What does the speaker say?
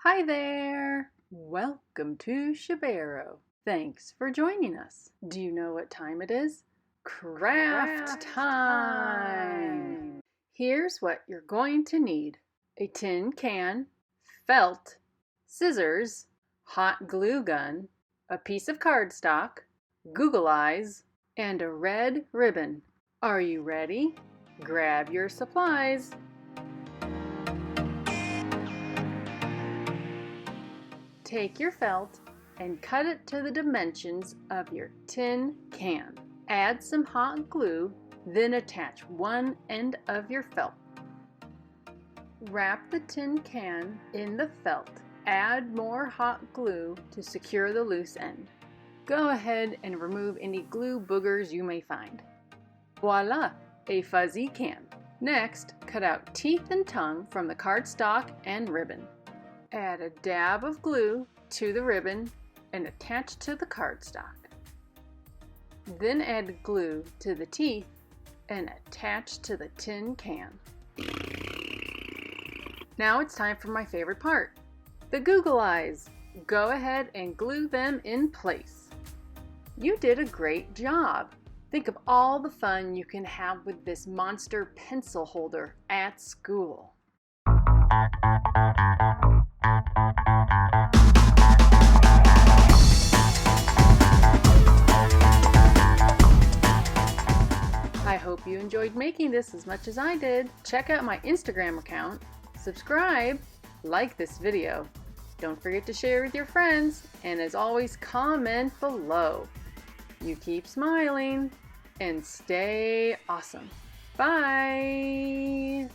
Hi there! Welcome to ShoBeaRo. Thanks for joining us. Do you know what time it is? Craft time! Here's what you're going to need: a tin can, felt, scissors, hot glue gun, a piece of cardstock, Google eyes, and a red ribbon. Are you ready? Grab your supplies. Take your felt and cut it to the dimensions of your tin can. Add some hot glue, then attach one end of your felt. Wrap the tin can in the felt. Add more hot glue to secure the loose end. Go ahead and remove any glue boogers you may find. Voila! A fuzzy can. Next, cut out teeth and tongue from the cardstock and ribbon. Add a dab of glue to the ribbon and attach to the cardstock. Then add glue to the teeth and attach to the tin can. Now it's time for my favorite part, the Google eyes. Go ahead and glue them in place. You did a great job. Think of all the fun you can have with this monster pencil holder at school. I hope you enjoyed making this as much as I did. Check out my Instagram account, subscribe, like this video. Don't forget to share with your friends, and as always, comment below. You keep smiling and stay awesome. Bye!